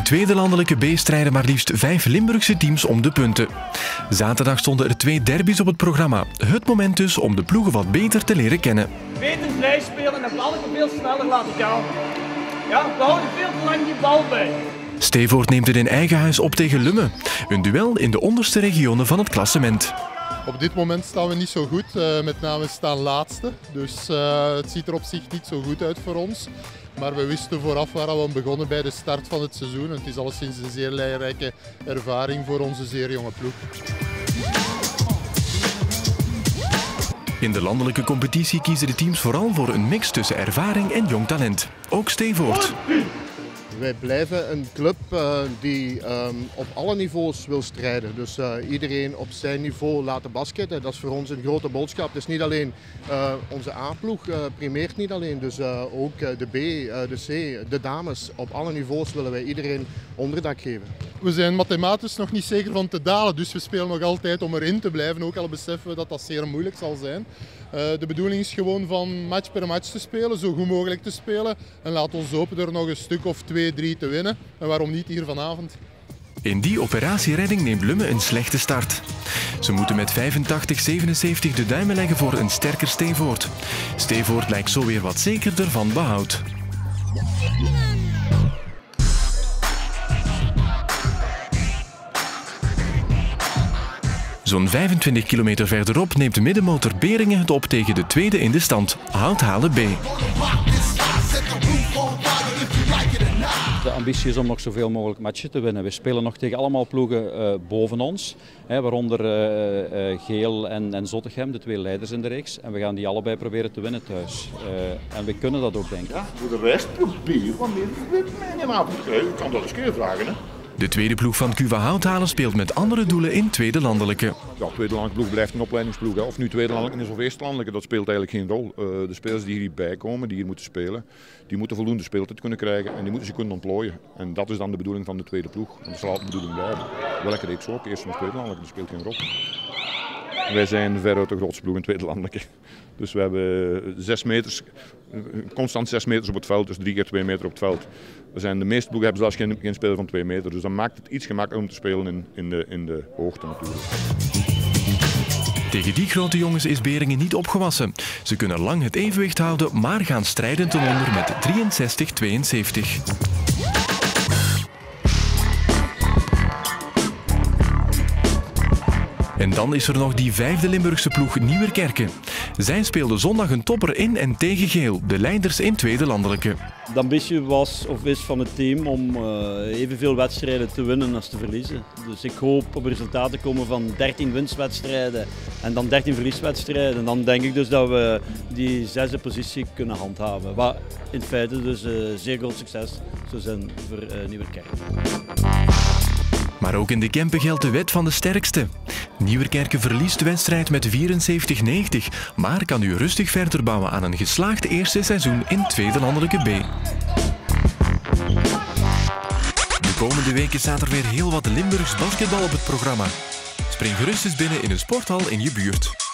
tweede landelijke B strijden maar liefst 5 Limburgse teams om de punten. Zaterdag stonden er 2 derbies op het programma. Het moment dus om de ploegen wat beter te leren kennen. Beter vrij spelen en ballen veel sneller laten gaan. Ja, we houden veel te lang die bal bij. Stevoort neemt het in eigen huis op tegen Lummen. Een duel in de onderste regionen van het klassement. Op dit moment staan we niet zo goed, met name staan laatste. Dus het ziet er op zich niet zo goed uit voor ons. Maar we wisten vooraf waar we begonnen bij de start van het seizoen. En het is alleszins een zeer leerrijke ervaring voor onze zeer jonge ploeg. In de landelijke competitie kiezen de teams vooral voor een mix tussen ervaring en jong talent. Ook Stevoort. Wij blijven een club die op alle niveaus wil strijden. Dus iedereen op zijn niveau laten basketten. Dat is voor ons een grote boodschap. Dus niet alleen onze A-ploeg primeert niet alleen. Dus ook de B, de C, de dames. Op alle niveaus willen wij iedereen onderdak geven. We zijn mathematisch nog niet zeker van te dalen. Dus we spelen nog altijd om erin te blijven. Ook al beseffen we dat dat zeer moeilijk zal zijn. De bedoeling is gewoon van match per match te spelen. Zo goed mogelijk te spelen. En laat ons hopen er nog een stuk of 2, 3 te winnen. En waarom niet hier vanavond? In die operatieredding neemt Lummen een slechte start. Ze moeten met 85-77 de duimen leggen voor een sterker Stevoort. Stevoort lijkt zo weer wat zekerder van behoud. Zo'n 25 kilometer verderop neemt de middenmotor Beringen het op tegen de tweede in de stand, Houthalen B. De ambitie is om nog zoveel mogelijk matchen te winnen. We spelen nog tegen allemaal ploegen boven ons, waaronder Geel en Zottegem, de 2 leiders in de reeks. En we gaan die allebei proberen te winnen thuis. En we kunnen dat ook, denk ik. Ja, voor de rest probeer wanneer we mij een avond krijgen. Ik kan dat eens een keer vragen. Hè? De tweede ploeg van QV Houthalen speelt met andere doelen in tweede landelijke. Ja, tweede landelijke ploeg blijft een opleidingsploeg. Hè. Of nu tweede landelijke is of eerste landelijke, dat speelt eigenlijk geen rol. De spelers die hierbij komen, die hier moeten spelen, die moeten voldoende speeltijd kunnen krijgen en die moeten ze kunnen ontplooien. En dat is dan de bedoeling van de tweede ploeg. En dat zal altijd de bedoeling blijven. Welke reeks ook, eerste of tweede landelijke, dat speelt geen rol. Wij zijn veruit de grootste ploeg in tweede landelijke. Dus we hebben 6 meters, constant 6 meters op het veld, dus 3 keer 2 meter op het veld. De meeste ploegen hebben zelfs geen speler van 2 meter, dus dat maakt het iets gemakkelijker om te spelen in de hoogte natuurlijk. Tegen die grote jongens is Beringen niet opgewassen. Ze kunnen lang het evenwicht houden, maar gaan strijden ten onder met 63-72. En dan is er nog die 5e Limburgse ploeg Nieuwerkerke. Zij speelden zondag een topper in en tegen Geel, de leiders in tweede landelijke. De ambitie was of is van het team om evenveel wedstrijden te winnen als te verliezen. Dus ik hoop op resultaten te komen van 13 winstwedstrijden en dan 13 verlieswedstrijden. En dan denk ik dus dat we die 6e positie kunnen handhaven. Wat in feite dus zeer groot succes zou zijn voor Nieuwerkerke. Maar ook in de Kempen geldt de wet van de sterkste. Nieuwerkerke verliest de wedstrijd met 74-90, maar kan nu rustig verder bouwen aan een geslaagd eerste seizoen in tweede landelijke B. De komende weken staat er weer heel wat Limburgs basketbal op het programma. Spring gerust eens binnen in een sporthal in je buurt.